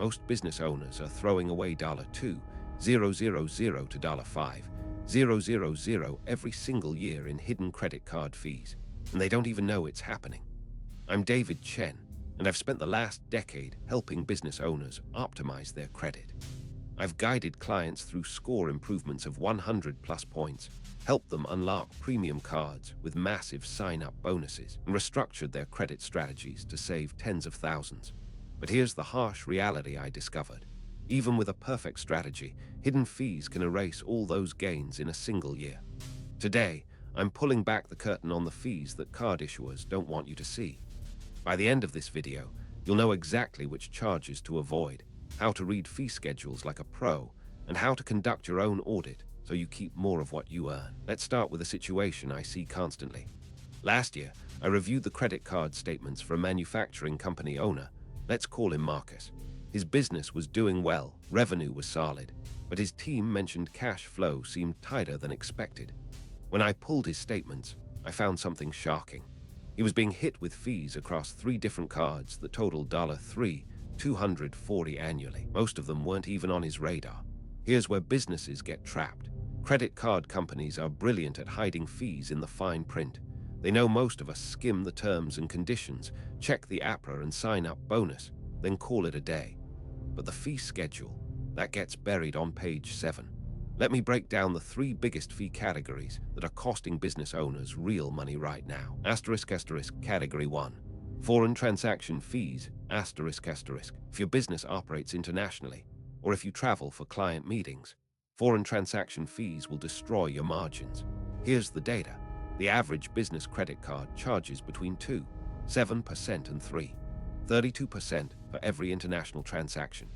Most business owners are throwing away $2,000 to $5,000 every single year in hidden credit card fees, and they don't even know it's happening. I'm David Chen, and I've spent the last decade helping business owners optimize their credit. I've guided clients through score improvements of 100+ points, helped them unlock premium cards with massive sign-up bonuses, and restructured their credit strategies to save tens of thousands. But here's the harsh reality I discovered. Even with a perfect strategy, hidden fees can erase all those gains in a single year. Today, I'm pulling back the curtain on the fees that card issuers don't want you to see. By the end of this video, you'll know exactly which charges to avoid, how to read fee schedules like a pro, and how to conduct your own audit so you keep more of what you earn. Let's start with a situation I see constantly. Last year, I reviewed the credit card statements for a manufacturing company owner. Let's call him Marcus. His business was doing well, revenue was solid, but his team mentioned cash flow seemed tighter than expected. When I pulled his statements, I found something shocking. He was being hit with fees across 3 different cards that totaled $3,240 annually. Most of them weren't even on his radar. Here's where businesses get trapped. Credit card companies are brilliant at hiding fees in the fine print. They know most of us skim the terms and conditions, check the APRA and sign-up bonus, then call it a day. But the fee schedule, that gets buried on page 7. Let me break down the 3 biggest fee categories that are costing business owners real money right now. Category 1. Foreign transaction fees, If your business operates internationally, or if you travel for client meetings, foreign transaction fees will destroy your margins. Here's the data. The average business credit card charges between 7% and 32% for every international transaction.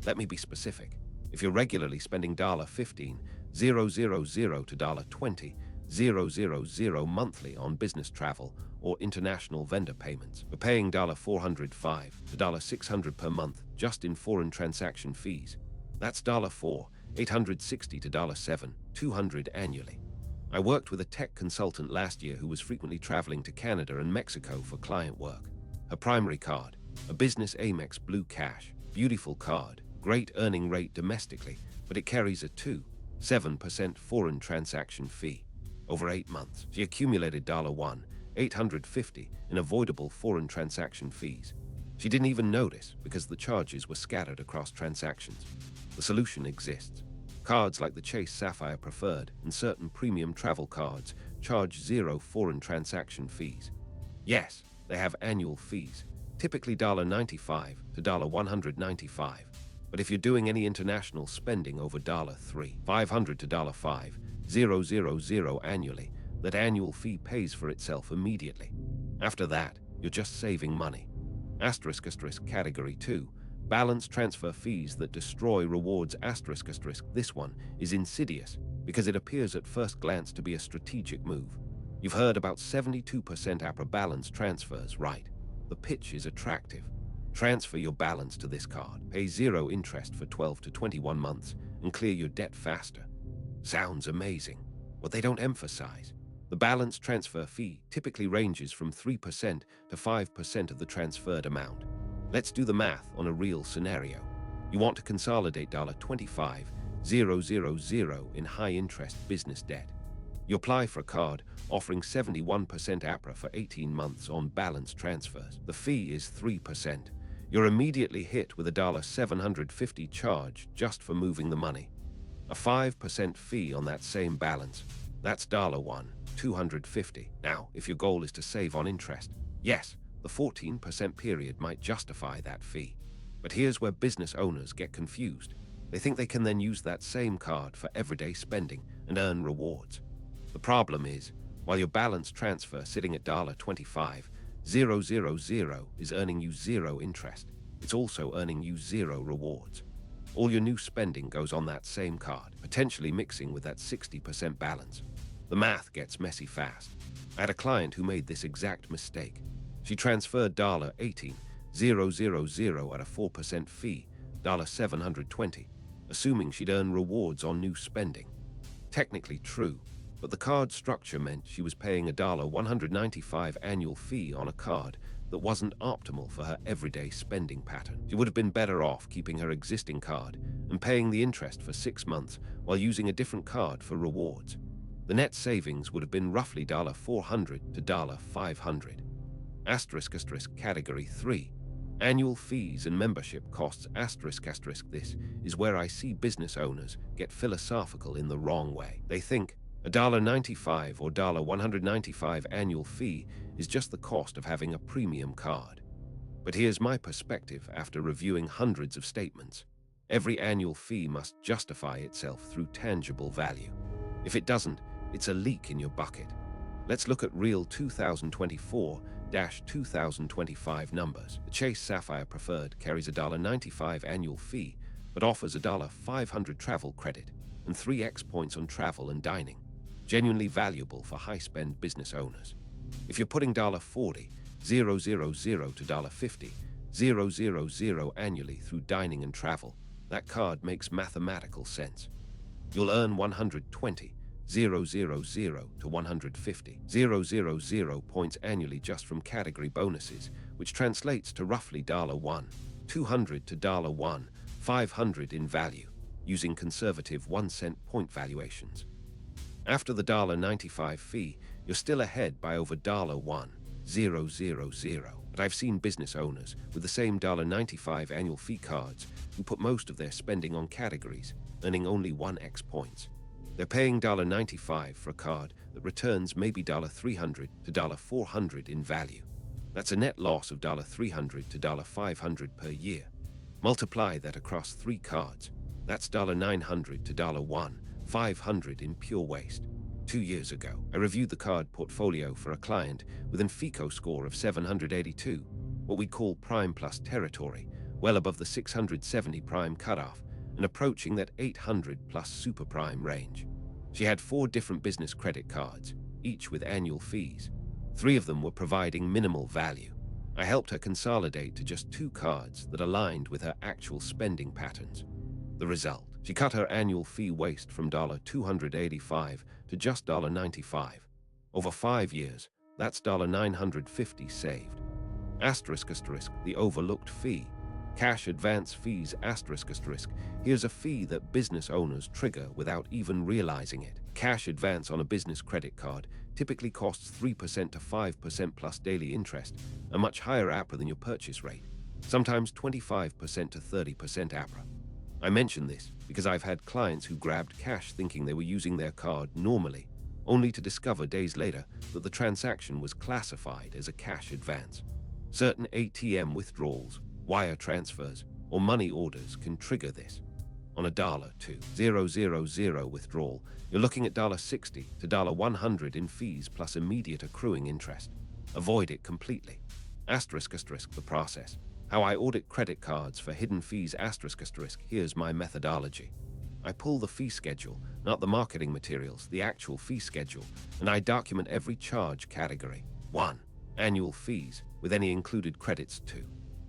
Let me be specific. If you're regularly spending $15,000 to $20,000 monthly on business travel or international vendor payments, we're paying $405 to $600 per month just in foreign transaction fees. That's $860 to $7,200 annually. I worked with a tech consultant last year who was frequently traveling to Canada and Mexico for client work. Her primary card, a business Amex Blue Cash, beautiful card, great earning rate domestically, but it carries a 7% foreign transaction fee. Over 8 months, she accumulated $850 in avoidable foreign transaction fees. She didn't even notice because the charges were scattered across transactions. The solution exists. Cards like the Chase Sapphire Preferred and certain premium travel cards charge 0 foreign transaction fees. Yes, they have annual fees, typically $95 to $195. But if you're doing any international spending over $3,500 to $5,000 annually, that annual fee pays for itself immediately. After that, you're just saving money. Category 2. Balance transfer fees that destroy rewards. This one is insidious because it appears at first glance to be a strategic move. You've heard about 72% APRA balance transfers, right? The pitch is attractive. Transfer your balance to this card, pay 0 interest for 12 to 21 months, and clear your debt faster. Sounds amazing. What they don't emphasize, the balance transfer fee typically ranges from 3% to 5% of the transferred amount. Let's do the math on a real scenario. You want to consolidate $25,000 in high-interest business debt. You apply for a card offering 71% APRA for 18 months on balance transfers. The fee is 3%. You're immediately hit with a $750 charge just for moving the money. A 5% fee on that same balance, that's $250. Now, if your goal is to save on interest, yes, the 14% period might justify that fee. But here's where business owners get confused. They think they can then use that same card for everyday spending and earn rewards. The problem is, while your balance transfer sitting at $25,000 is earning you 0 interest, it's also earning you 0 rewards. All your new spending goes on that same card, potentially mixing with that 60% balance. The math gets messy fast. I had a client who made this exact mistake. She transferred $18,000 at a 4% fee, $720, assuming she'd earn rewards on new spending. Technically true, but the card structure meant she was paying a $195 annual fee on a card that wasn't optimal for her everyday spending pattern. She would have been better off keeping her existing card and paying the interest for 6 months while using a different card for rewards. The net savings would have been roughly $400 to $500. Category 3. Annual fees and membership costs. This is where I see business owners get philosophical in the wrong way. They think a $95 or $195 annual fee is just the cost of having a premium card. But here's my perspective after reviewing hundreds of statements. Every annual fee must justify itself through tangible value. If it doesn't, it's a leak in your bucket. Let's look at real 2024-2025 numbers. The Chase Sapphire Preferred carries a $95 annual fee, but offers a $500 travel credit and 3x points on travel and dining. Genuinely valuable for high-spend business owners. If you're putting $40,000 to $50,000 annually through dining and travel, that card makes mathematical sense. You'll earn $120,000 to $150,000 points annually just from category bonuses, which translates to roughly $200 to $500 in value, using conservative 1-cent point valuations. After the $95 fee, you're still ahead by over $1,000. But I've seen business owners with the same $95 annual fee cards who put most of their spending on categories, earning only 1x points. They're paying $95 for a card that returns maybe $300 to $400 in value. That's a net loss of $300 to $500 per year. Multiply that across 3 cards. That's $900 to $500 in pure waste. 2 years ago, I reviewed the card portfolio for a client with an FICO score of 782, what we call Prime Plus territory, well above the 670 Prime cutoff, and approaching that 800 plus Super Prime range. She had 4 different business credit cards, each with annual fees. 3 of them were providing minimal value. I helped her consolidate to just 2 cards that aligned with her actual spending patterns. The result, she cut her annual fee waste from $285 to just $95. Over 5 years, that's $950 saved. The overlooked fee. Cash advance fees. Here's a fee that business owners trigger without even realizing it. Cash advance on a business credit card typically costs 3% to 5% plus daily interest, a much higher APRA than your purchase rate, sometimes 25% to 30% APRA. I mention this because I've had clients who grabbed cash thinking they were using their card normally, only to discover days later that the transaction was classified as a cash advance. Certain ATM withdrawals, wire transfers, or money orders can trigger this. On a $2,000 withdrawal, you're looking at $60 to $100 in fees plus immediate accruing interest. Avoid it completely. The process. How I audit credit cards for hidden fees. Here's my methodology. I pull the fee schedule, not the marketing materials, the actual fee schedule, and I document every charge category. 1. Annual fees, with any included credits. 2.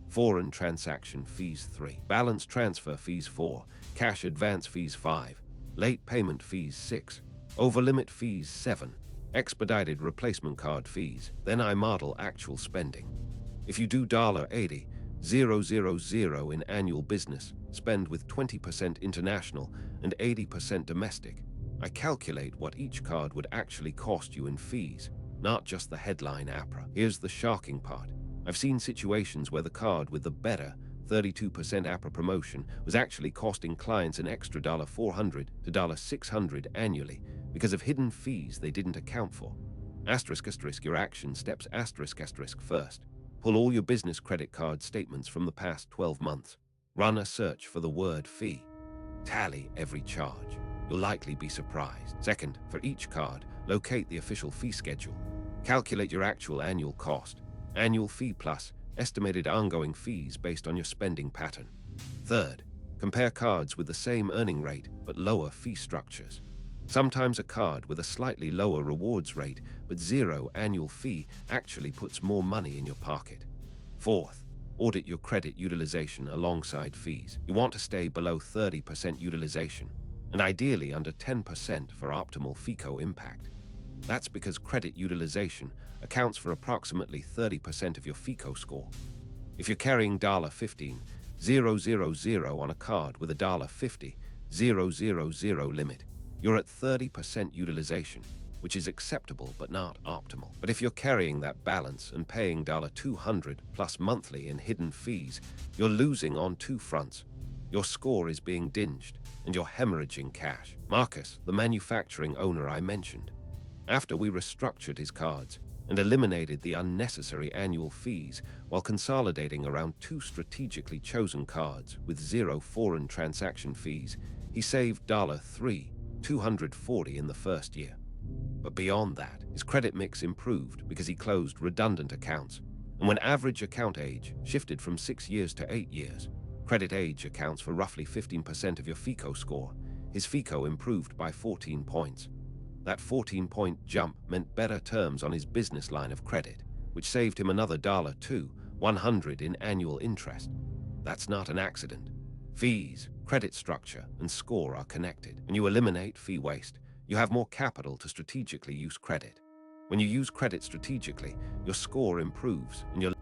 Foreign transaction fees. 3. Balance transfer fees. 4. Cash advance fees. 5. Late payment fees. 6. Overlimit fees. 7. Expedited replacement card fees. Then I model actual spending. If you do $80,000 in annual business, spend with 20% international and 80% domestic, I calculate what each card would actually cost you in fees, not just the headline APRA. Here's the shocking part. I've seen situations where the card with the better 32% APRA promotion was actually costing clients an extra $400 to $600 annually because of hidden fees they didn't account for. Your action steps. First, pull all your business credit card statements from the past 12 months. Run a search for the word fee. Tally every charge. You'll likely be surprised. Second, for each card, locate the official fee schedule. Calculate your actual annual cost. Annual fee plus estimated ongoing fees based on your spending pattern. Third, compare cards with the same earning rate but lower fee structures. Sometimes a card with a slightly lower rewards rate but 0 annual fee actually puts more money in your pocket. Fourth, audit your credit utilization alongside fees. You want to stay below 30% utilization, and ideally under 10% for optimal FICO impact. That's because credit utilization accounts for approximately 30% of your FICO score. If you're carrying $15,000 on a card with a $50,000 limit, you're at 30% utilization, which is acceptable but not optimal. But if you're carrying that balance and paying $200 plus monthly in hidden fees, you're losing on two fronts. Your score is being dinged, and you're hemorrhaging cash. Marcus, the manufacturing owner I mentioned, after we restructured his cards and eliminated the unnecessary annual fees while consolidating around two strategically chosen cards with zero foreign transaction fees, he saved $3,240 in the first year. But beyond that, his credit mix improved because he closed redundant accounts. And when average account age shifted from 6 years to 8 years, credit age accounts for roughly 15% of your FICO score. His FICO improved by 14 points. That 14-point jump meant better terms on his business line of credit, which saved him another $100 in annual interest. That's not an accident. Fees, credit structure, and score are connected. When you eliminate fee waste, you have more capital to strategically use credit. When you use credit strategically, your score improves and your